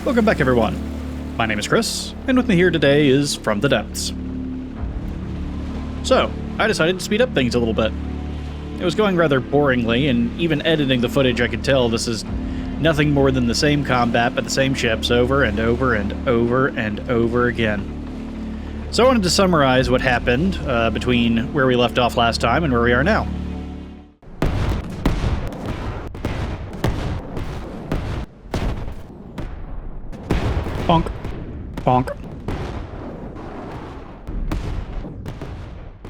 Welcome back, everyone. My name is Chris, and with me here today is From the Depths. So, I decided to speed up things a little bit. It was going rather boringly, and even editing the footage I could tell this is nothing more than the same combat but the same ships over and over and over and over again. So I wanted to summarize what happened between where we left off last time and where we are now. Bonk. Bonk.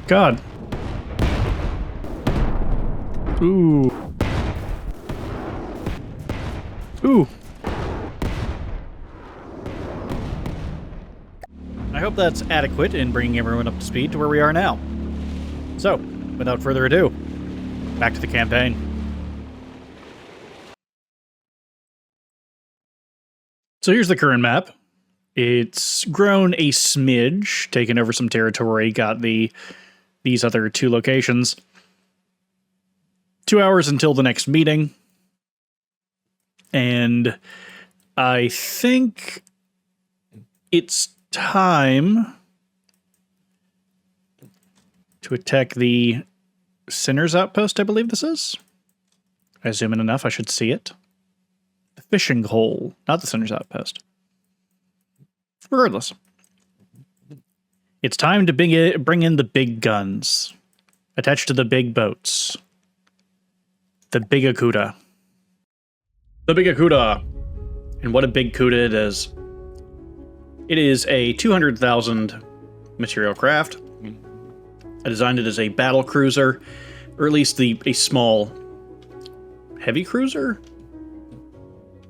God. Ooh. Ooh. I hope that's adequate in bringing everyone up to speed to where we are now. So, without further ado, back to the campaign. So here's the current map. It's grown a smidge, taken over some territory, got these other two locations. 2 hours until the next meeting. And I think it's time to attack the Sinner's Outpost, I believe this is. I zoom in enough, I should see it. The fishing hole, not the Sinner's Outpost. Regardless. It's time to bring in the big guns. Attached to the big boats. The Big Cuda. The Big Cuda. And what a Big Cuda it is. It is a 200,000 material craft. I designed it as a battle cruiser, or at least a small heavy cruiser,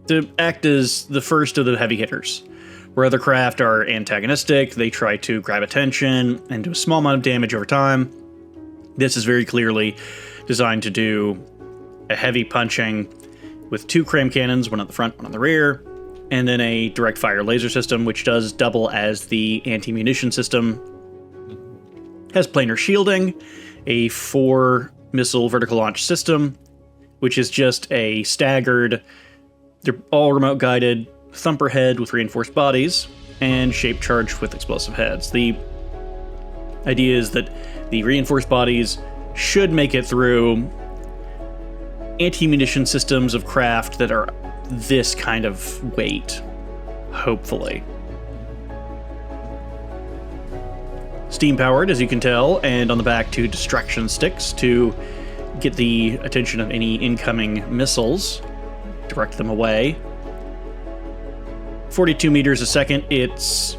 to act as the first of the heavy hitters. Where other craft are antagonistic, they try to grab attention and do a small amount of damage over time. This is very clearly designed to do a heavy punching with 2 cram cannons, one on the front, one on the rear, and then a direct fire laser system, which does double as the anti-munition system. Has planar shielding, a 4 missile vertical launch system, which is just a staggered, they're all remote guided, thumper head with reinforced bodies, and shape charged with explosive heads. The idea is that the reinforced bodies should make it through anti-munition systems of craft that are this kind of weight, hopefully. Steam-powered, as you can tell, and on the back 2 distraction sticks to get the attention of any incoming missiles, direct them away. 42 meters a second, it's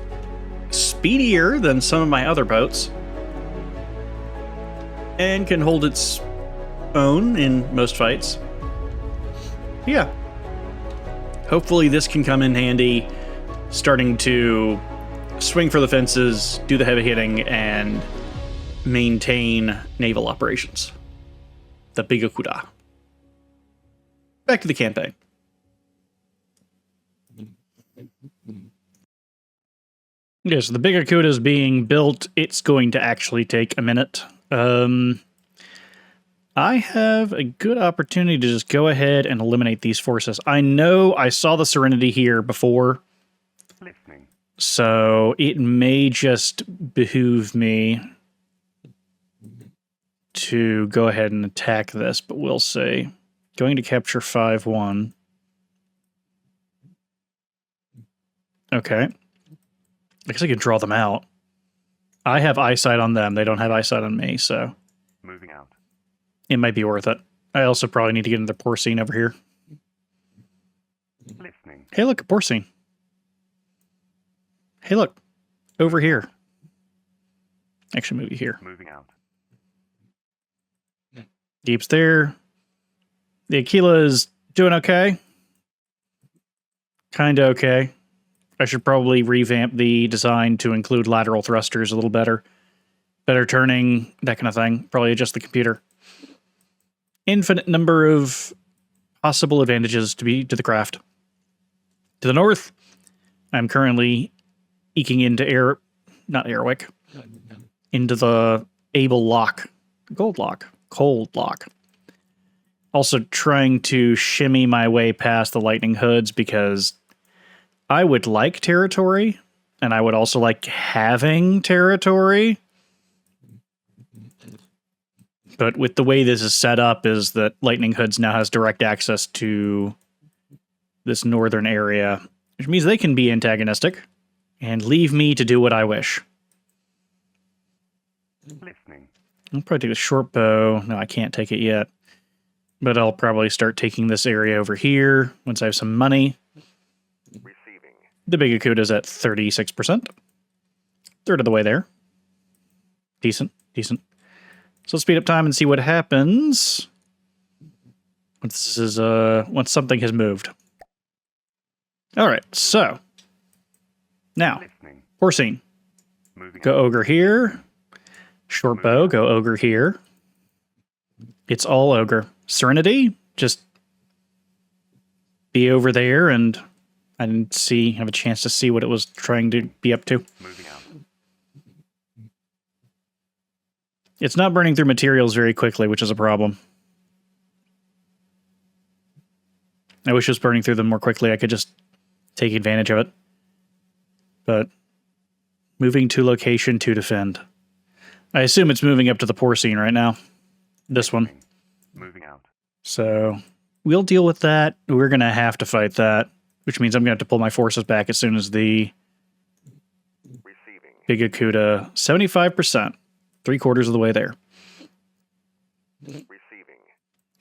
speedier than some of my other boats, and can hold its own in most fights. Yeah. Hopefully this can come in handy, starting to swing for the fences, do the heavy hitting, and maintain naval operations. The Big Cuda. Back to the campaign. Yeah, so the Big Cuda is being built. It's going to actually take a minute. I have a good opportunity to just go ahead and eliminate these forces. I know I saw the Serenity here before, so it may just behoove me to go ahead and attack this, but we'll see. Going to capture 5-1. Okay. I guess I could draw them out. I have eyesight on them. They don't have eyesight on me, so moving out. It might be worth it. I also probably need to get into the porcine over here. Listening. Hey, look, a porcine. Hey, look. Over here. Actually, move you here. Moving out. Deep's there. The Aquila is doing okay. Kinda okay. I should probably revamp the design to include lateral thrusters a little better. Better turning, that kind of thing. Probably adjust the computer. Infinite number of possible advantages to the craft. To the north, I'm currently eking into into the Able Lock. Gold Lock. Cold Lock. Also trying to shimmy my way past the lightning hoods because I would like territory, and I would also like having territory. But with the way this is set up is that Lightning Hoods now has direct access to this northern area, which means they can be antagonistic and leave me to do what I wish. Listening. I'll probably take the short bow. No, I can't take it yet. But I'll probably start taking this area over here once I have some money. Receiving. The Big Cuda's at 36%. Third of the way there. Decent, decent. So let's speed up time and see what happens once something has moved. All right, so now porcine. Go ogre here. Short bow, go ogre here. It's all ogre. Serenity, just be over there, and I didn't have a chance to see what it was trying to be up to. Moving out. It's not burning through materials very quickly, which is a problem. I wish it was burning through them more quickly. I could just take advantage of it. But moving to location to defend. I assume it's moving up to the porcine right now. This one. Moving out. So we'll deal with that. We're going to have to fight that, which means I'm going to have to pull my forces back as soon as the Big Cuda, 75%, 3/4 of the way there,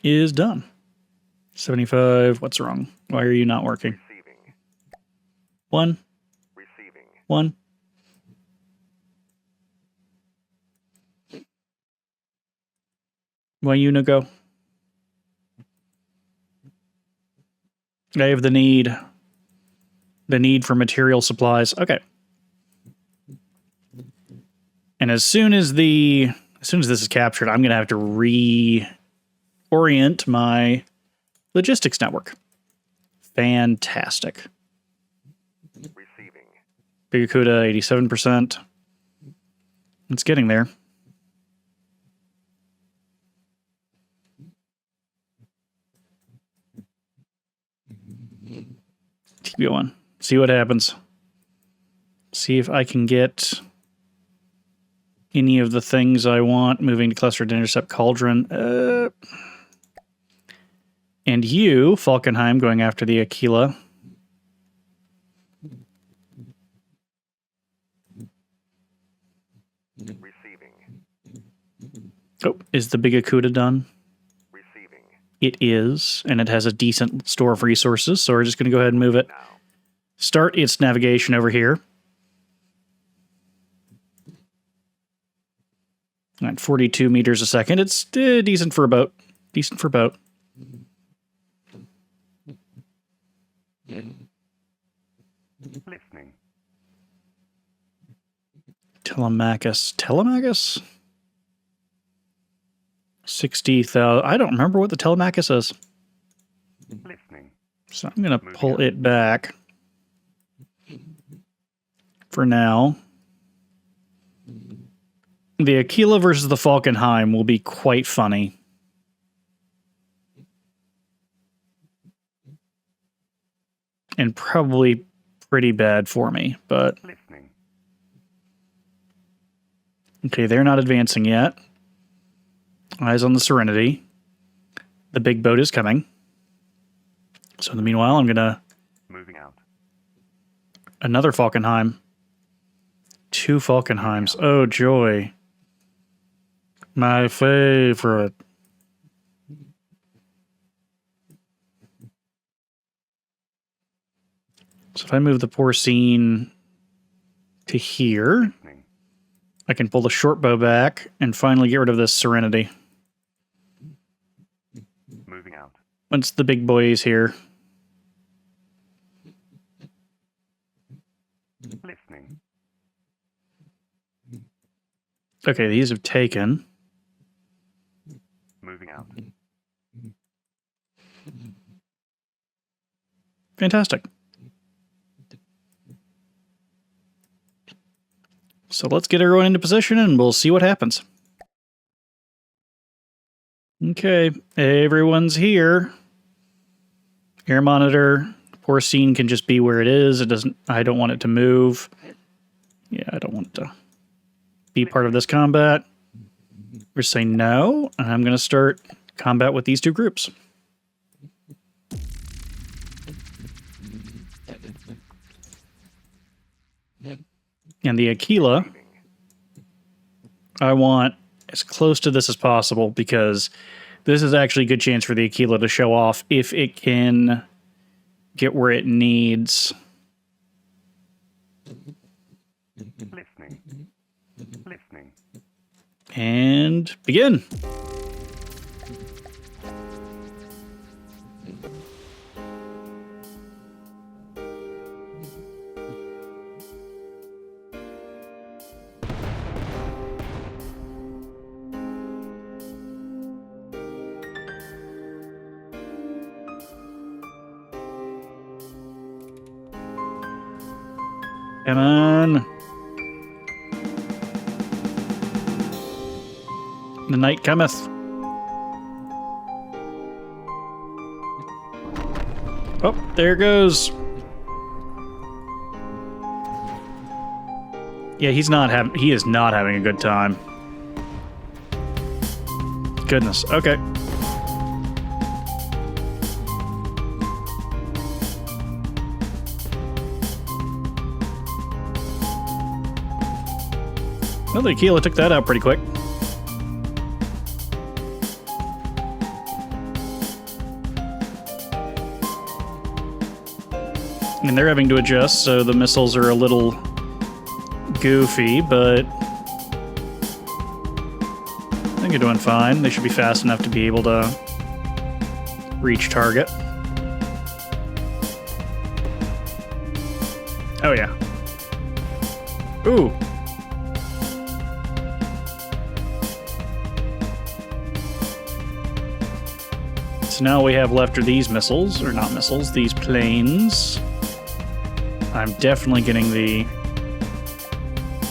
is done. 75. What's wrong? Why are you not working? 1. 1. Why you no go? I have the need for material supplies. Okay. And as soon as this is captured, I'm going to have to reorient my logistics network. Fantastic. Big Cuda, 87%. It's getting there. Keep going. See what happens. See if I can get any of the things I want. Moving to cluster to intercept Cauldron. And you, Falkenheim, going after the Aquila. Oh, is the Big Cuda done? It is, and it has a decent store of resources, so we're just going to go ahead and move it. Start its navigation over here. At 42 meters a second. It's decent for a boat. Decent for a boat. Listening. Telemachus. Telemachus? 60,000. I don't remember what the Telemachus is. Listening. So I'm going to pull it back for now. The Aquila versus the Falkenheim will be quite funny. And probably pretty bad for me, but... Listening. Okay, they're not advancing yet. Eyes on the Serenity. The big boat is coming. So in the meanwhile, I'm going to... Moving out. Another Falkenheim. 2 Falkenheims. Oh, joy. My favorite. So if I move the porcine to here, I can pull the short bow back and finally get rid of this Serenity. Moving out. Once the big boy is here. Listening. Okay, these have taken. Moving out. Fantastic. So let's get everyone into position and we'll see what happens. Okay, everyone's here. Air monitor, Porcine can just be where it is. It doesn't. I don't want it to move. Yeah, I don't want it to be part of this combat. We're saying no, and I'm going to start combat with these two groups. And the Aquila, I want as close to this as possible because this is actually a good chance for the Aquila to show off if it can get where it needs. Listening. Listening. And begin. Come on. The night cometh. Oh, there it goes. Yeah, he is not having a good time. Goodness. Okay. Well, the Aquila took that out pretty quick. And they're having to adjust, so the missiles are a little goofy, but I think they're doing fine. They should be fast enough to be able to reach target. Oh, yeah. Ooh. So now we have left are these missiles, or not missiles, these planes. I'm definitely getting the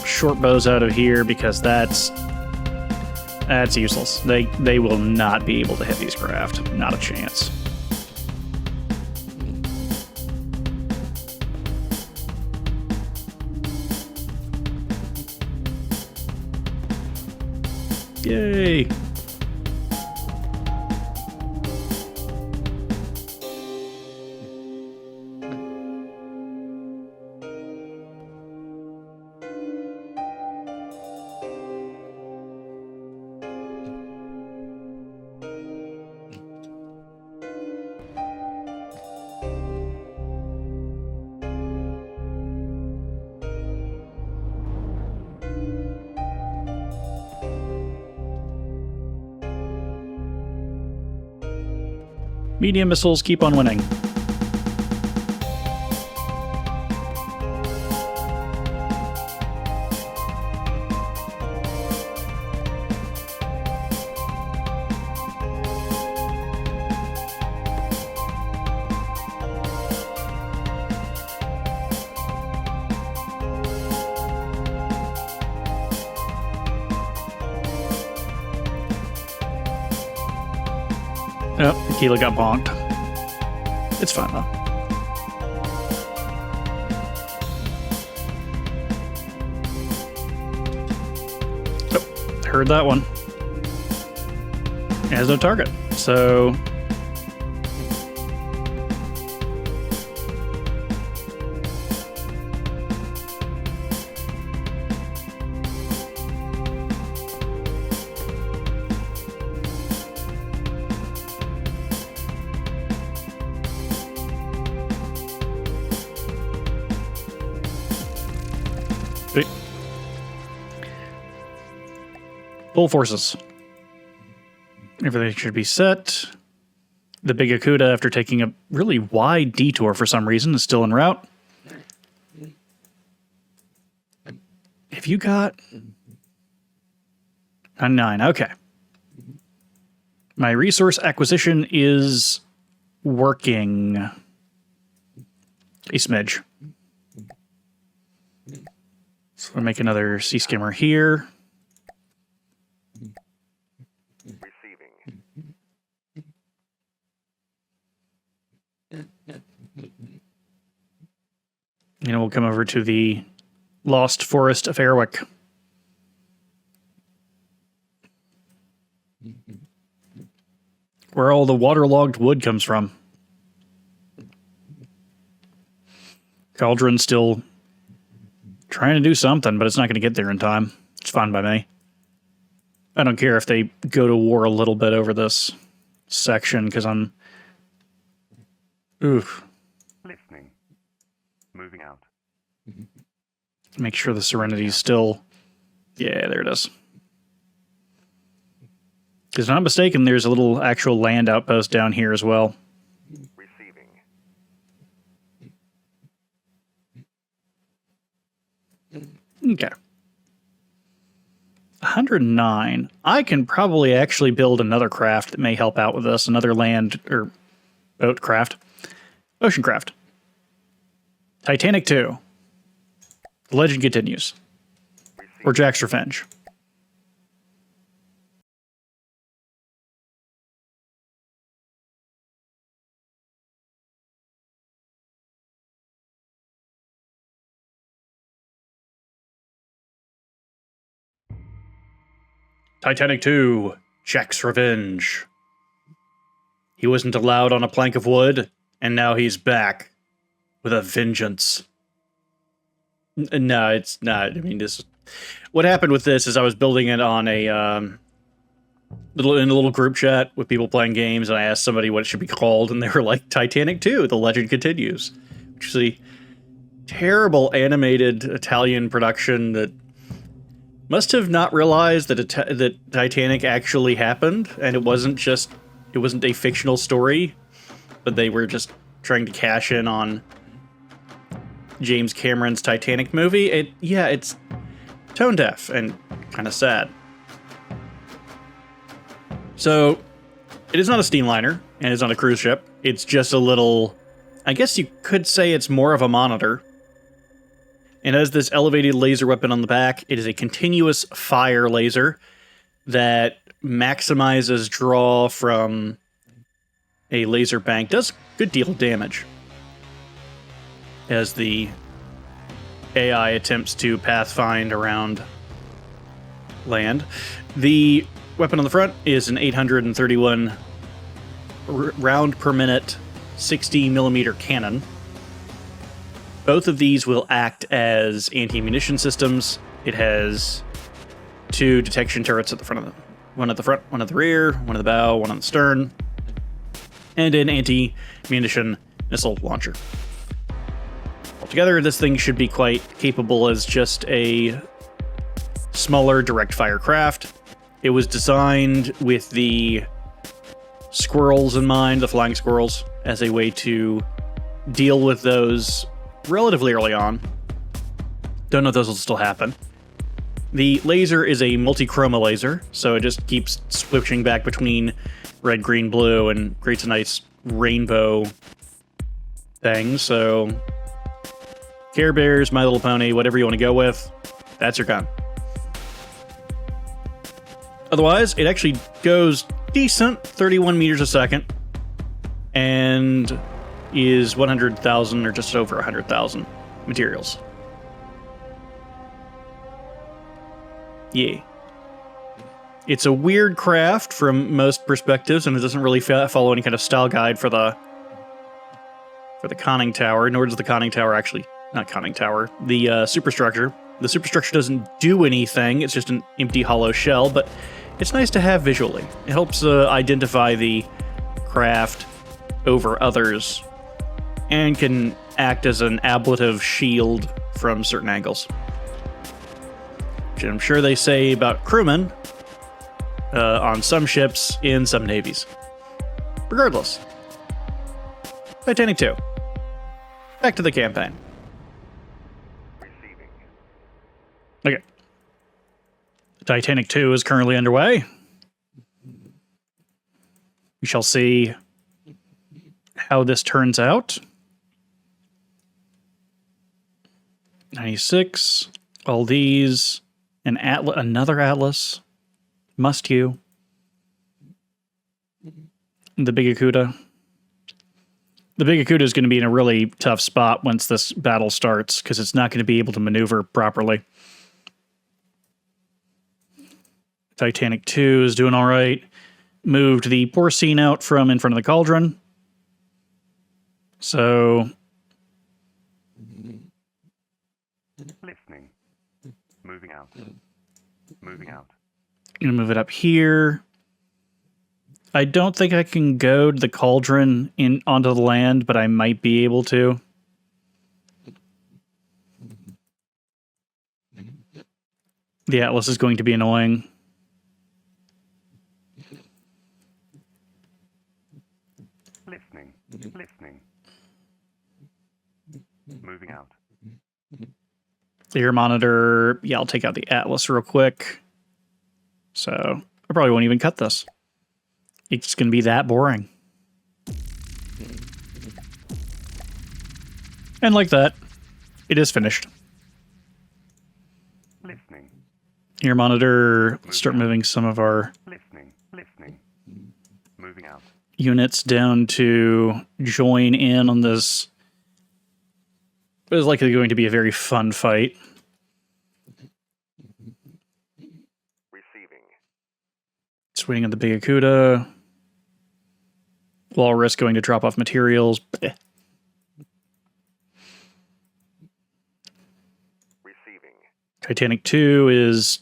short bows out of here because that's useless. They will not be able to hit these craft. Not a chance. Yay! Medium missiles keep on winning. Oh, Aquila got bonked. It's fine, though. Oh, heard that one. It has no target, so... Full forces. Everything should be set. The Big Cuda, after taking a really wide detour for some reason, is still en route. Have you got a 9? Okay. My resource acquisition is working a smidge. So we'll make another sea skimmer here. Receiving. We'll come over to the Lost Forest of Airwick. Where all the waterlogged wood comes from. Cauldron's still trying to do something, but it's not going to get there in time. It's fine by me. I don't care if they go to war a little bit over this section, because I'm... Oof. Listening. Moving out. Make sure the Serenity's still... Yeah, there it is. Because if I'm not mistaken, there's a little actual land outpost down here as well. Receiving. Okay. 109. I can probably actually build another craft that may help out with this. Another land or boat craft. Ocean craft. Titanic II. The legend continues. Or Jack's Revenge. Titanic II, Jack's Revenge. He wasn't allowed on a plank of wood, and now he's back with a vengeance. No, it's not. I mean, this. What happened with this is I was building it on a little group chat with people playing games, and I asked somebody what it should be called, and they were like, "Titanic II: The Legend Continues," which is a terrible animated Italian production that must have not realized that that Titanic actually happened, and it wasn't a fictional story, but they were just trying to cash in on James Cameron's Titanic movie. It's tone deaf and kind of sad. So, it is not a steamliner, and it's not a cruise ship. It's just a little, I guess you could say it's more of a monitor. It has this elevated laser weapon on the back. It is a continuous fire laser that maximizes draw from a laser bank. Does a good deal of damage as the AI attempts to pathfind around land. The weapon on the front is an 831 round per minute 60mm cannon. Both of these will act as anti-munition systems. It has 2 detection turrets at the front of them. One at the front, one at the rear, one at the bow, one on the stern, and an anti-munition missile launcher. Altogether, this thing should be quite capable as just a smaller direct fire craft. It was designed with the squirrels in mind, the flying squirrels, as a way to deal with those relatively early on. Don't know if those will still happen. The laser is a multi-chroma laser, so it just keeps switching back between red, green, blue, and creates a nice rainbow thing. So, Care Bears, My Little Pony, whatever you want to go with, that's your gun. Otherwise, it actually goes decent, 31 meters a second, and is 100,000 or just over 100,000 materials. Yeah. It's a weird craft from most perspectives, and it doesn't really follow any kind of style guide for the conning tower, nor does the conning tower actually... Not conning tower. The superstructure. The superstructure doesn't do anything. It's just an empty hollow shell, but it's nice to have visually. It helps identify the craft over others, and can act as an ablative shield from certain angles. Which I'm sure they say about crewmen on some ships in some navies. Regardless. Titanic II. Back to the campaign. Receiving. Okay. The Titanic II is currently underway. We shall see how this turns out. 96. All these. Another Atlas. Must you. The Big Cuda. The Big Cuda is going to be in a really tough spot once this battle starts, because it's not going to be able to maneuver properly. Titanic II is doing all right. Moved the porcine out from in front of the cauldron. So... Listening. Moving out. Moving out. I'm going to move it up here. I don't think I can goad the cauldron onto the land, but I might be able to. The Atlas is going to be annoying. Listening. Listening. Moving out. The air monitor. Yeah, I'll take out the Atlas real quick. So I probably won't even cut this. It's going to be that boring. And like that, it is finished. Listening. Air monitor, start moving some of our Listening. Listening. Moving out. units down to join in on this. It is likely going to be a very fun fight. Receiving. It's waiting on the Big Cuda. Walrus going to drop off materials. Bleh. Receiving. Titanic II is...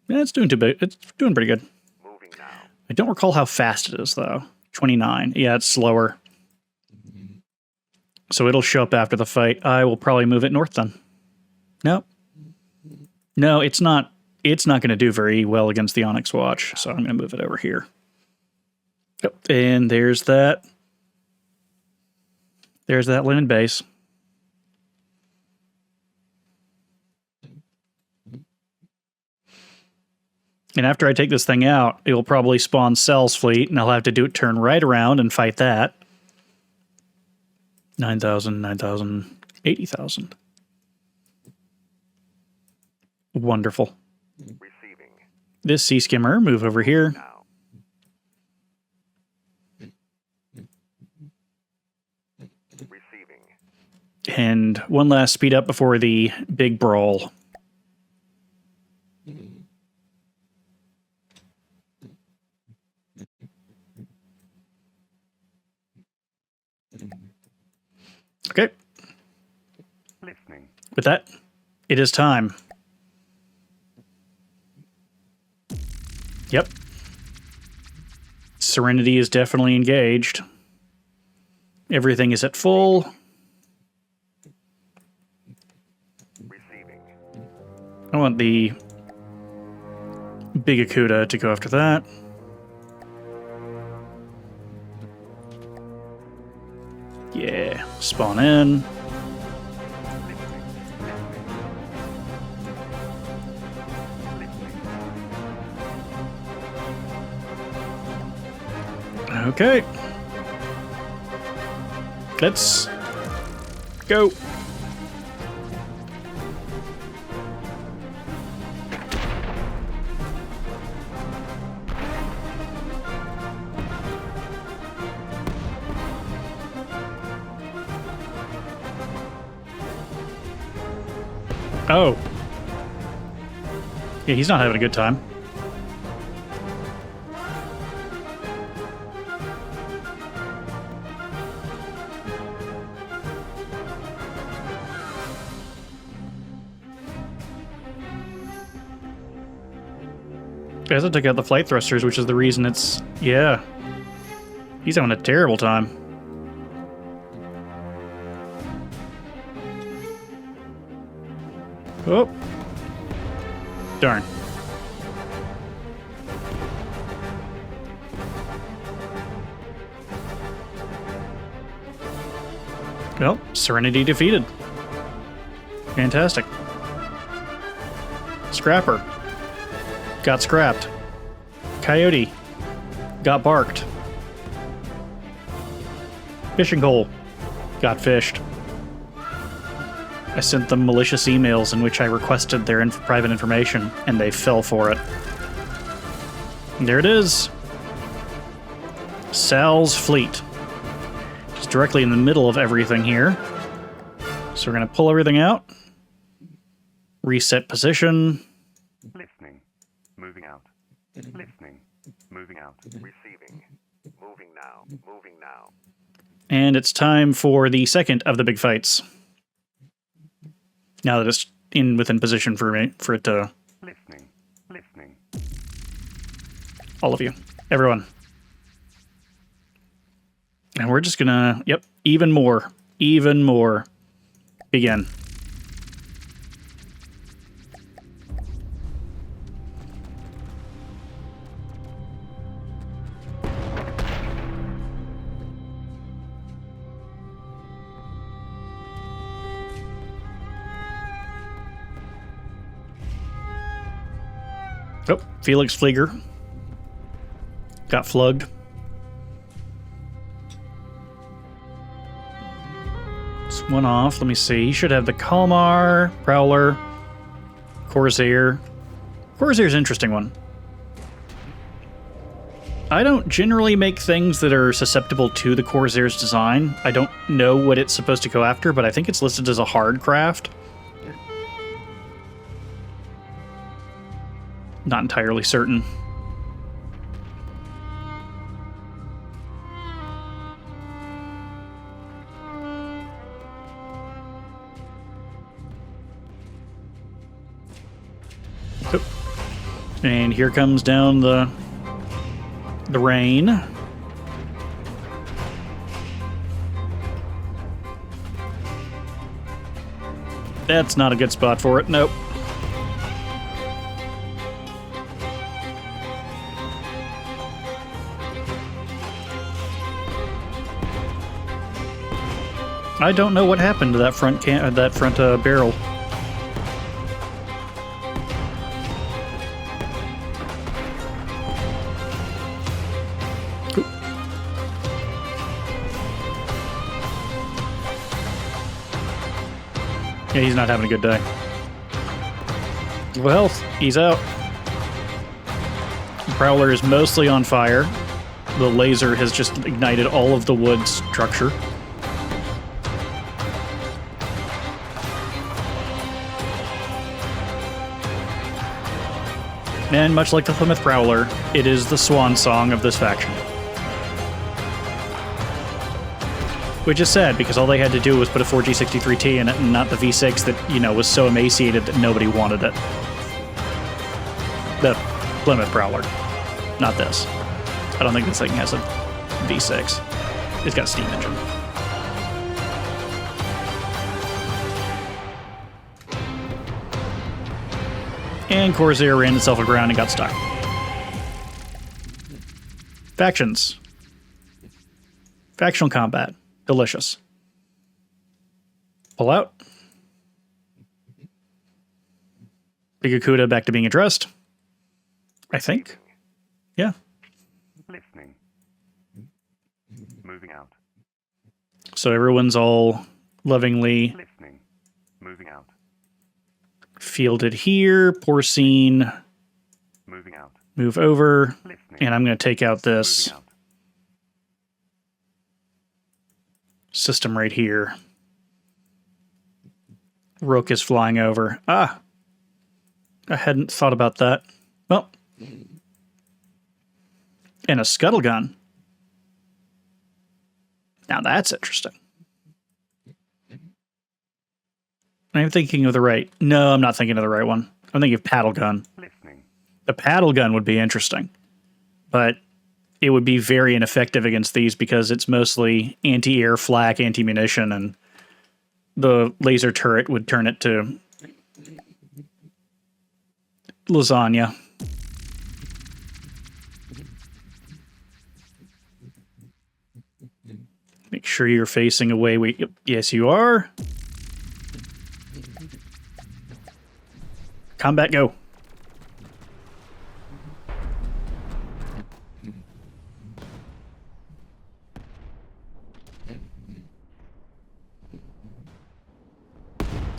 it's doing too big. It's doing pretty good. Moving now. I don't recall how fast it is, though. 29. Yeah, it's slower. So it'll show up after the fight. I will probably move it north then. Nope. No, it's not. It's not going to do very well against the Onyx Watch, so I'm going to move it over here. Yep, and there's that. There's that land base. And after I take this thing out, it will probably spawn Cell's fleet, and I'll have to turn right around and fight that. 9,000, 9,000, 80,000. Wonderful. Receiving. This sea skimmer, move over here. Now. Receiving. And one last speed up before the big brawl. Okay. Listening. With that, it is time. Yep. Serenity is definitely engaged. Everything is at full. Receiving. I want the Big Cuda to go after that. Yeah, spawn in. Okay. Let's go. Oh. Yeah, he's not having a good time. He hasn't took out the flight thrusters, which is the reason it's... Yeah. He's having a terrible time. Oh. Darn. Well, Serenity defeated. Fantastic. Scrapper. Got scrapped. Coyote. Got barked. Fishing hole. Got fished. I sent them malicious emails in which I requested their private information, and they fell for it. And there it is. Sal's fleet. Just directly in the middle of everything here. So we're going to pull everything out. Reset position. Listening. Moving out. Listening. Moving out. Receiving. Moving now. Moving now. And it's time for the second of the big fights. Now that it's within position for it to... Listening. Listening. All of you. Everyone. And we're just gonna... Yep. Even more. Even more. Begin. Oh, Felix Flieger got flugged. It's one off. Let me see. He should have the Kalmar, Prowler, Corsair. Corsair's an interesting one. I don't generally make things that are susceptible to the Corsair's design. I don't know what it's supposed to go after, but I think it's listed as a hard craft. Not entirely certain. Oop. And here comes down the rain. That's not a good spot for it. Nope. I don't know what happened to that front barrel. Oop. Yeah, he's not having a good day. Well, he's out. The Prowler is mostly on fire. The laser has just ignited all of the wood structure. And much like the Plymouth Prowler, it is the swan song of this faction. Which is sad, because all they had to do was put a 4G63T in it, and not the V6 that, you know, was so emaciated that nobody wanted it. The Plymouth Prowler. Not this. I don't think this thing has a V6. It's got a steam engine. And Corsair ran itself aground and got stuck. Factions. Factional combat. Delicious. Pull out. Big Cuda back to being addressed. I think. Yeah. Listening. Moving out. So everyone's all lovingly Listening. Moving out. fielded here. Porcine. Moving out. Move over. Listening. And I'm going to take out this Moving out. system right here. Rook is flying over. Ah! I hadn't thought about that. Well. And a scuttle gun. Now that's interesting. I'm thinking of the right... No, I'm not thinking of the right one. I'm thinking of paddle gun. Listening. The paddle gun would be interesting. But it would be very ineffective against these because it's mostly anti-air, flak, anti-munition, and the laser turret would turn it to lasagna. Make sure you're facing away. Yes, you are. Combat, go.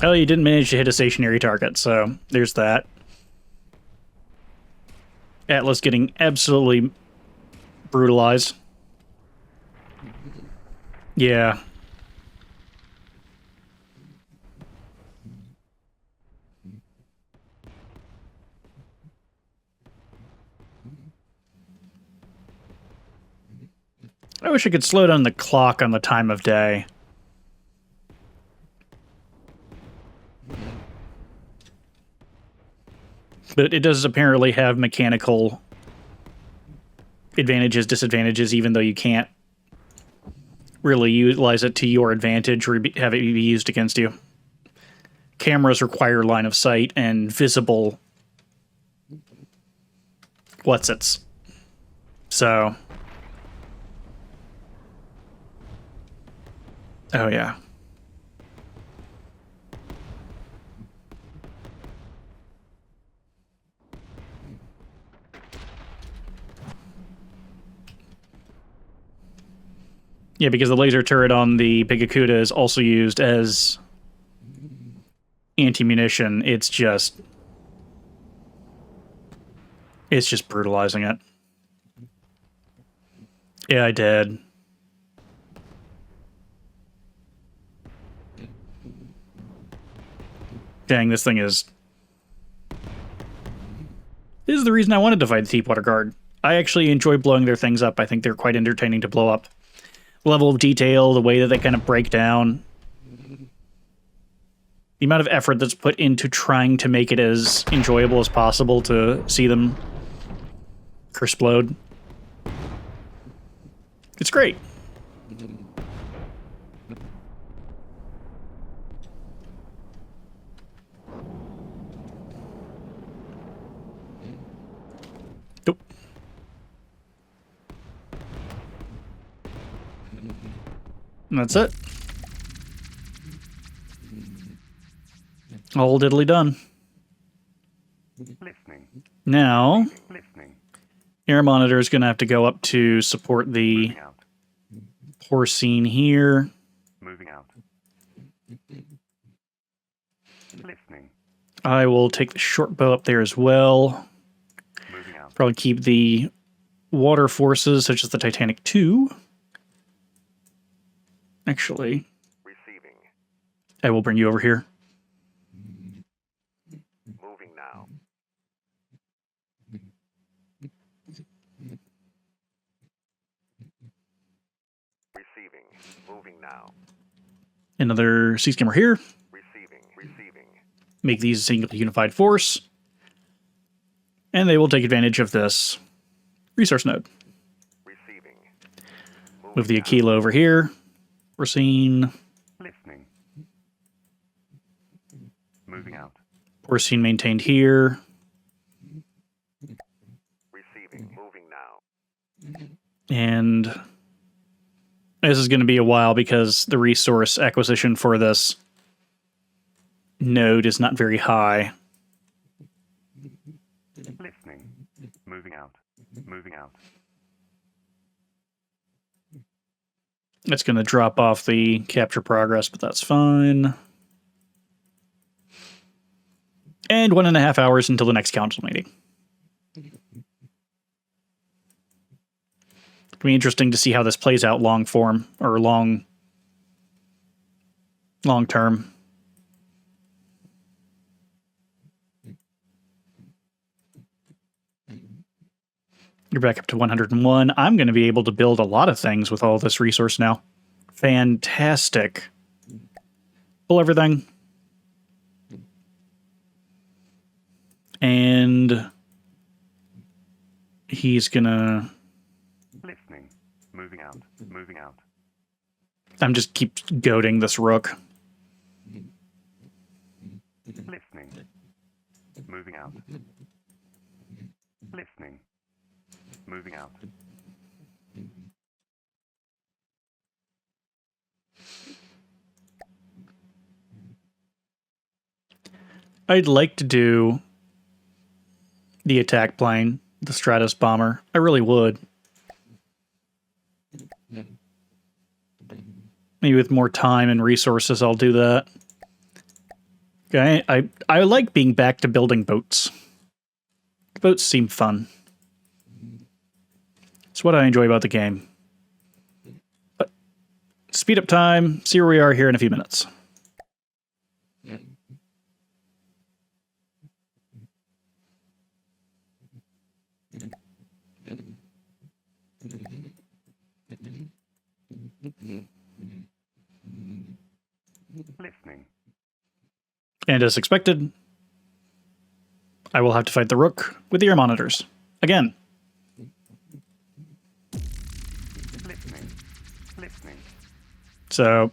Oh, you didn't manage to hit a stationary target, so there's that. Atlas getting absolutely brutalized. Yeah. I wish I could slow down the clock on the time of day. But it does apparently have mechanical advantages, disadvantages, even though you can't really utilize it to your advantage or have it be used against you. Cameras require line of sight and visible what's-its. So... Oh, yeah. Yeah, because the laser turret on the Big Cuda is also used as anti-munition. It's just brutalizing it. Yeah, I did. Dang, this thing is... This is the reason I wanted to fight the Deepwater Guard. I actually enjoy blowing their things up. I think they're quite entertaining to blow up. Level of detail, the way that they kind of break down. The amount of effort that's put into trying to make it as enjoyable as possible to see them explode. It's great. Nope. And that's it. All diddly done. Listening. Now, Listening. air monitor is going to have to go up to support the Moving out. porcine here. Moving out. Listening. I will take the short bow up there as well. Moving out. Probably keep the water forces, such as the Titanic II. Actually, Receiving. I will bring you over here. Moving now. Receiving. Moving now. Another sea skimmer here. Receiving. Receiving. Make these a single unified force. And they will take advantage of this resource node. Receiving. Move the Aquila over here. We're seeing Listening. Moving out. porcine maintained here. Receiving. Moving now. And this is going to be a while because the resource acquisition for this node is not very high. Listening. Moving out. Moving out. It's going to drop off the capture progress, but that's fine. And 1.5 hours until the next council meeting. It'll be interesting to see how this plays out long form, or long term. You're back up to 101. I'm going to be able to build a lot of things with all this resource now. Fantastic. Pull everything. And he's going to... Listening. Moving out. Moving out. I'm just keep goading this rook. Listening. Moving out. Listening. Moving out. I'd like to do the attack plane, the Stratus bomber. I really would. Maybe with more time and resources, I'll do that. Okay, I like being back to building boats. Boats seem fun. It's what I enjoy about the game. But speed up time, see where we are here in a few minutes. Listening. And as expected, I will have to fight the Rook with ear monitors. Again. Listening. Listening. So...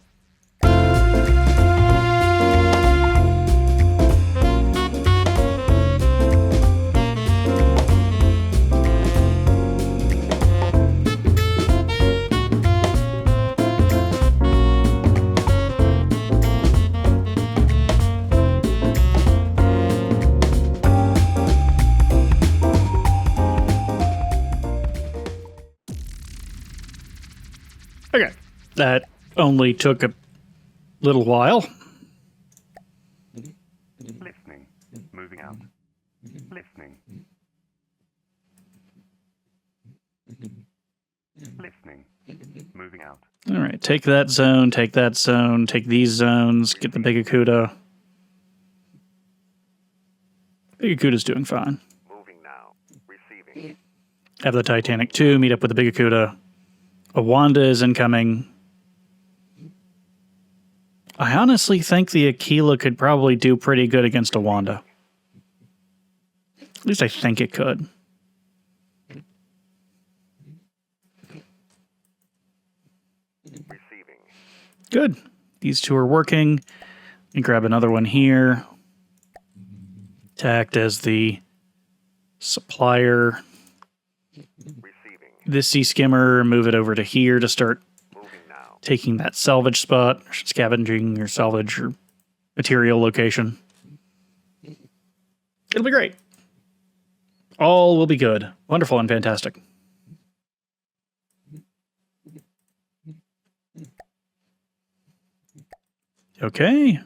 Okay, that only took a little while. Listening. Moving out. Listening. Listening. Moving out. All right, take that zone, take these zones, get the Big Cuda. Big Cuda's doing fine. Moving now. Receiving. Have the Titanic II meet up with the Big Cuda. A Wanda is incoming. I honestly think the Aquila could probably do pretty good against a Wanda. At least I think it could. Receiving. Good. These two are working. And grab another one here. To act as the supplier. Receiving. This sea skimmer, move it over to here to start Moving now. taking that salvage spot, or scavenging or salvage or material location. It'll be great. All will be good. Wonderful and fantastic. Okay.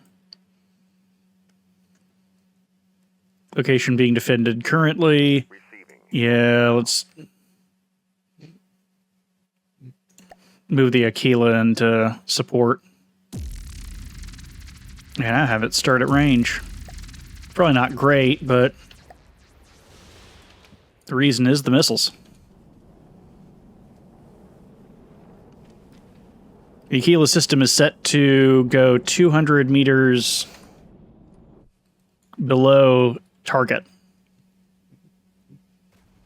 Location being defended currently. Receiving. Yeah, let's move the Aquila into support. And I have it start at range. Probably not great, but the reason is the missiles. The Aquila system is set to go 200 meters below target.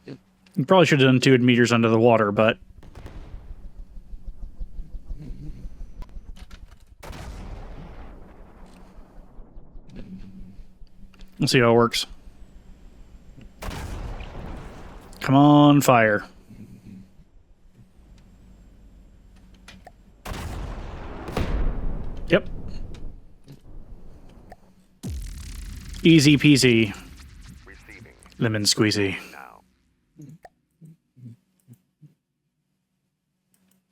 You probably should have done 200 meters under the water, but we'll see how it works. Come on, fire. Yep. Easy peasy. Receiving. Lemon squeezy. Now.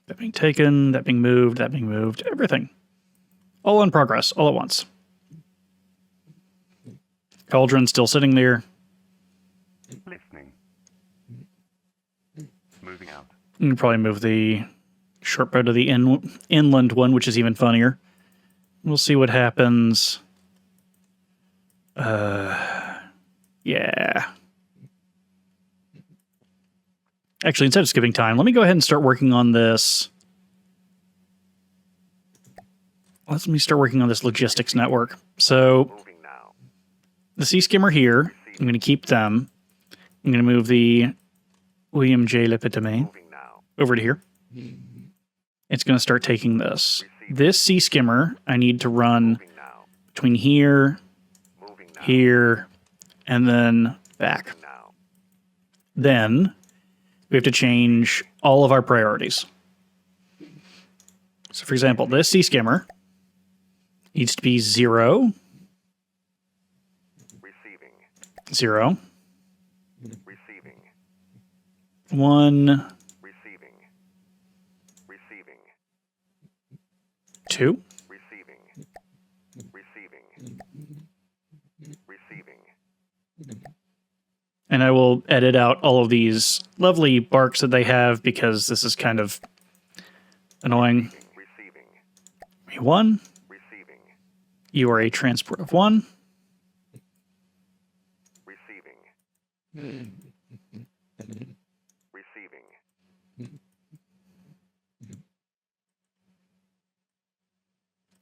That being taken, that being moved, everything. All in progress, all at once. Cauldron still sitting there. Listening. Moving out. You can probably move the short bow to the inland one, which is even funnier. We'll see what happens. Yeah. Actually, instead of skipping time, let me go ahead and start working on this. Let me start working on this logistics network. So, Moving now. the Sea Skimmer here, I'm going to keep them. I'm going to move the William J. Lepitame Moving now. over to here. It's going to start taking this. This Sea Skimmer, I need to run Moving now. between here, Moving now. here, and then back. Moving now. Then we have to change all of our priorities. So, for example, this Sea Skimmer needs to be 0, Receiving. 0, Receiving. 1, Receiving. Receiving. 2, Receiving. Receiving. Receiving. and I will edit out all of these lovely barks that they have because this is kind of annoying. Receiving. 1. Receiving. You are a transport of 1. Receiving. Receiving.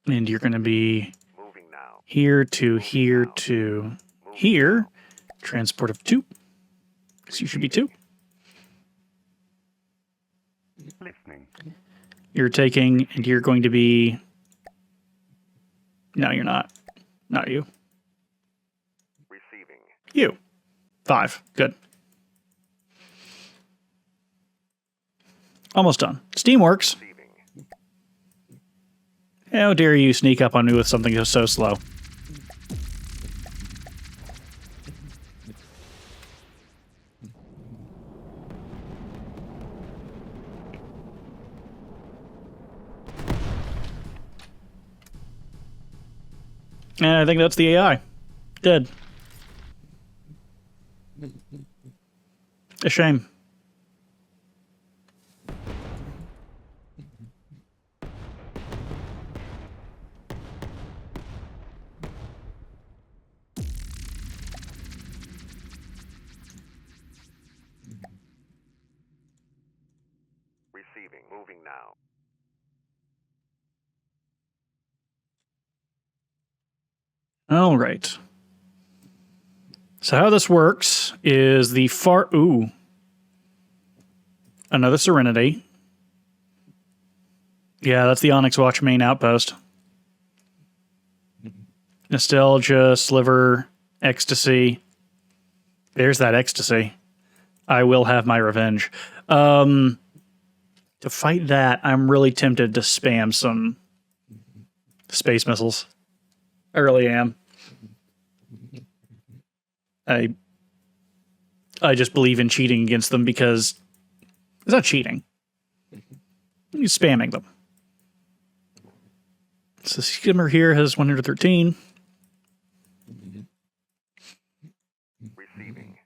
And you're going to be Moving now. here to here to here. Transport of 2. So you should be 2. Listening. You're taking, and you're going to be... No, you're not. Not you. Receiving. You. 5. Good. Almost done. Steam works. Receiving. How dare you sneak up on me with something so slow? And I think that's the AI. Dead. A shame. Receiving. Moving now. All right. So how this works is the far... Ooh. Another Serenity. Yeah, that's the Onyx Watch main outpost. Nostalgia, Sliver, Ecstasy. There's that Ecstasy. I will have my revenge. To fight that, I'm really tempted to spam some space missiles. I really am. I just believe in cheating against them because it's not cheating. You're spamming them. So Skimmer here has 113. Receiving.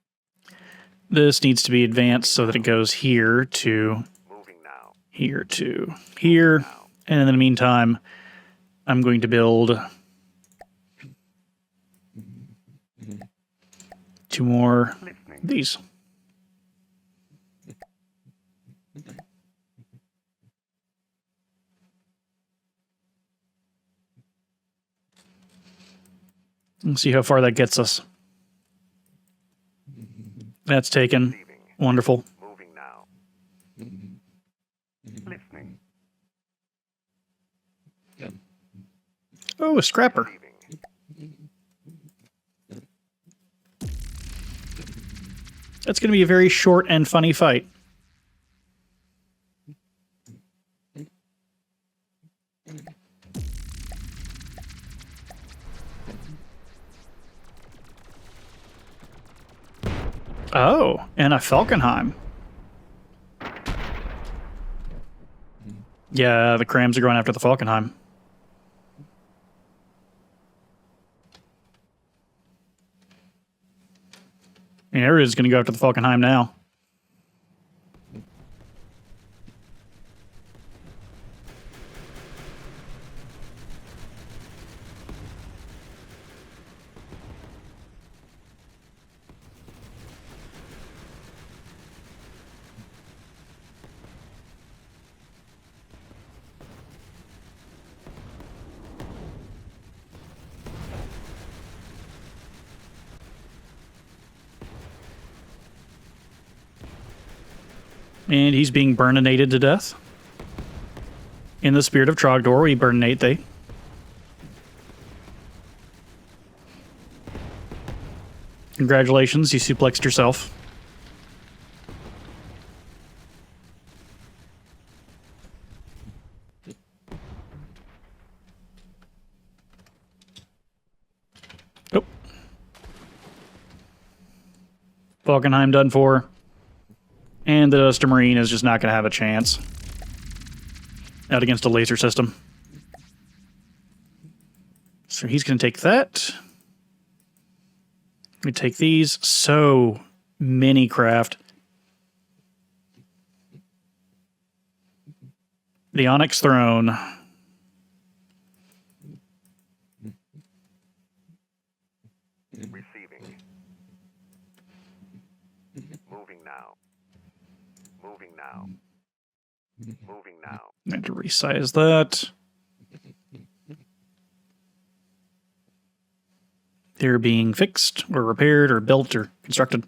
This needs to be advanced so that it goes here to Moving now. here to here. And in the meantime, I'm going to build 2 more of Listening. these. Let's see how far that gets us. That's taken. Receiving. Wonderful. Moving now. Listening. Oh, a scrapper. Receiving. That's going to be a very short and funny fight. Oh, and a Falkenheim. Yeah, the Crams are going after the Falkenheim. And everybody's going to go after the Falkenheim now. And he's being burninated to death. In the spirit of Trogdor, we burninate thee. Congratulations, you suplexed yourself. Oh. Falkenheim done for. And the Duster Marine is just not going to have a chance. Out against a laser system. So he's going to take that. We take these. So many craft. The Onyx Throne. Moving now. Moving now. I had to resize that. They're being fixed or repaired or built or constructed.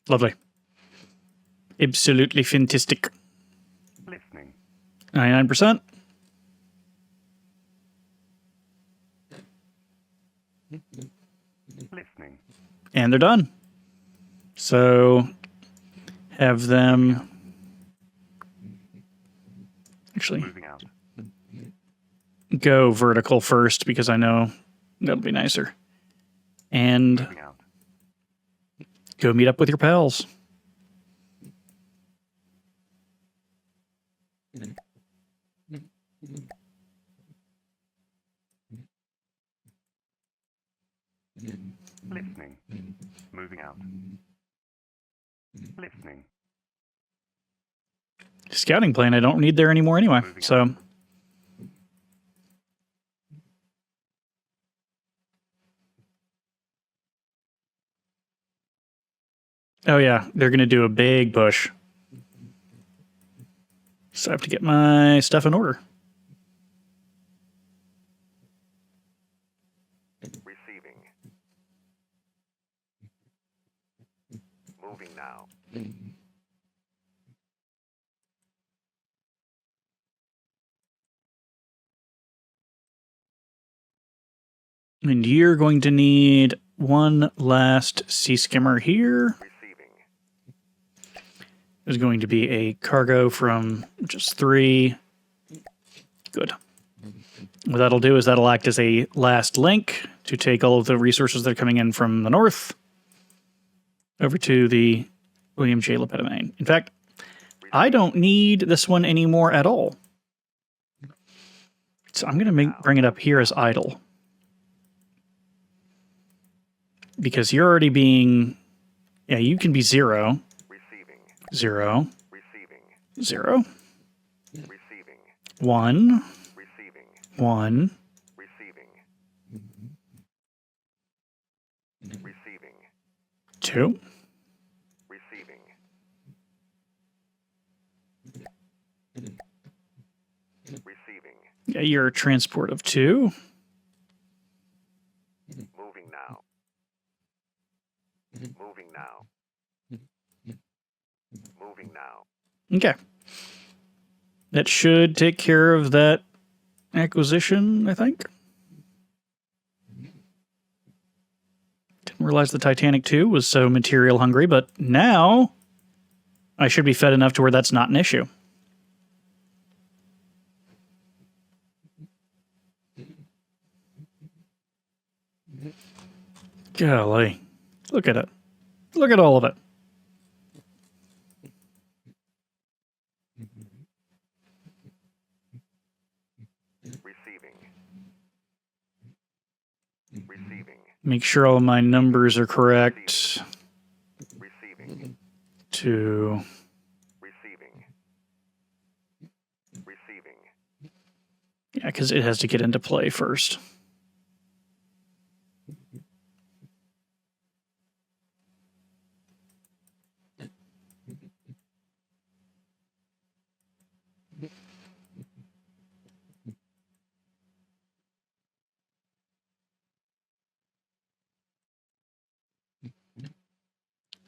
Lovely. Absolutely fantastic. Listening. 99%. Listening. And they're done. So have them actually Moving out. go vertical first because I know that'll be nicer. And Moving out. go meet up with your pals. Listening. Moving out. Listening. Scouting plane I don't need there anymore anyway. So oh yeah, they're going to do a big push. So I have to get my stuff in order. Receiving. Moving now. And you're going to need one last sea skimmer here. Receiving. There's going to be a cargo from just 3. Good. What that'll do is that'll act as a last link to take all of the resources that are coming in from the north over to the William J. Lepetamain. In fact, I don't need this one anymore at all. So I'm going to bring it up here as idle. Because you're already being... Yeah, you can be 0. Receiving. 0. Receiving. 0. Receiving. 1. Receiving. 1. Receiving. Receiving. 2. Receiving. Receiving. Yeah, you're a transport of 2. Moving now. Moving now. Moving now. Okay. That should take care of that acquisition, I think. Didn't realize the Titanic II was so material hungry, but now I should be fed enough to where that's not an issue. Golly. Look at it. Look at all of it. Receiving. Receiving. Make sure all of my numbers are correct. Receiving. To... Receiving. Receiving. Yeah, because it has to get into play first.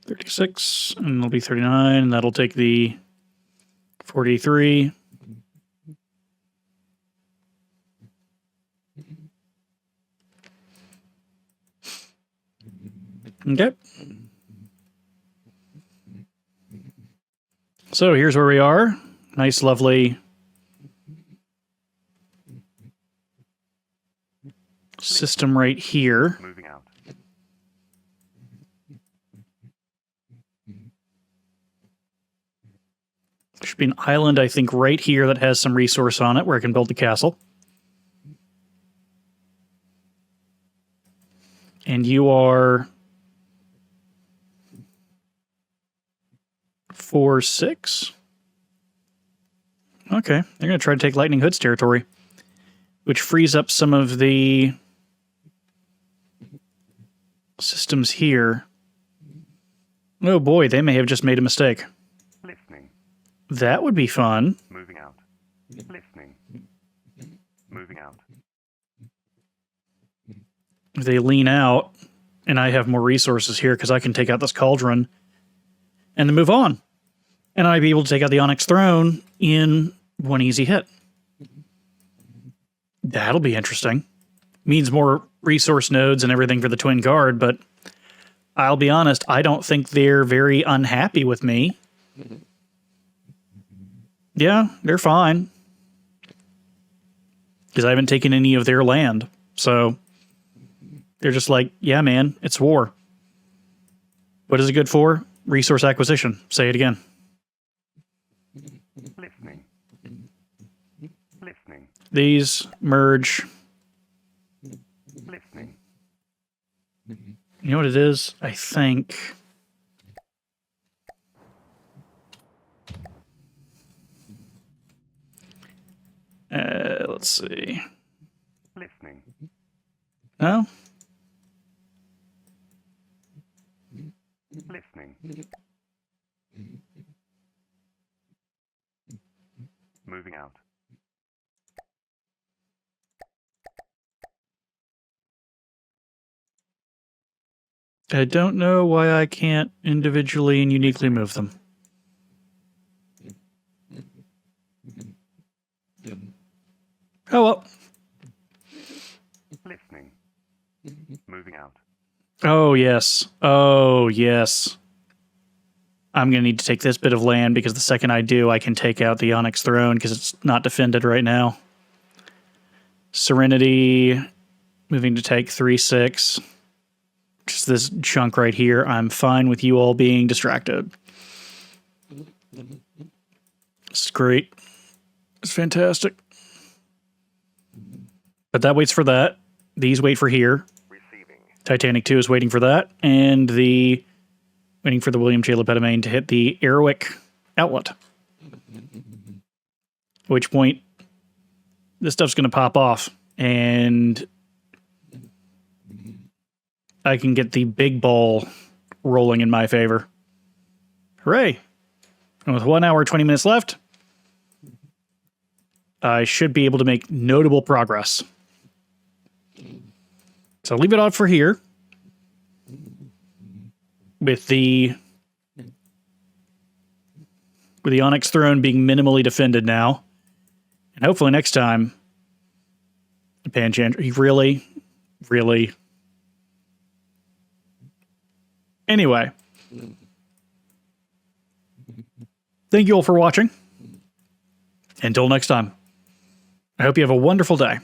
$36, and it'll be 39, and that'll take the 43. Okay. So here's where we are. Nice, lovely system right here. Moving out. There should be an island, I think, right here that has some resource on it where I can build the castle. And you are 4, 6. Okay. They're going to try to take Lightning Hood's territory, which frees up some of the systems here. Oh boy, they may have just made a mistake. Listening. That would be fun. Moving out. Listening. Moving out. If they lean out, and I have more resources here because I can take out this cauldron and then move on. And I'd be able to take out the Onyx Throne in one easy hit. That'll be interesting. Means more resource nodes and everything for the Twin Guard, but I'll be honest, I don't think they're very unhappy with me. Yeah, they're fine. Because I haven't taken any of their land. So they're just like, yeah, man, it's war. What is it good for? Resource acquisition. Say it again. Listening. Listening. These merge. Listening. You know what it is? I think. Let's see. Listening. No? Listening. Moving out. I don't know why I can't individually and uniquely move them. Oh well. Listening. Moving out. Oh yes. Oh yes. I'm going to need to take this bit of land because the second I do, I can take out the Onyx Throne because it's not defended right now. Serenity, moving to take 3/6. Just this chunk right here. I'm fine with you all being distracted. It's great. It's fantastic. But that waits for that. These wait for here. Receiving. Titanic II is waiting for that. And waiting for the William J. Lepetamain to hit the Airwick outlet. At which point, this stuff's going to pop off. And I can get the big ball rolling in my favor. Hooray! And with 1 hour, 20 minutes left, I should be able to make notable progress. So I'll leave it off for here. With the Onyx Throne being minimally defended now. And hopefully next time, Panchandra, really? Anyway. Thank you all for watching. Until next time, I hope you have a wonderful day.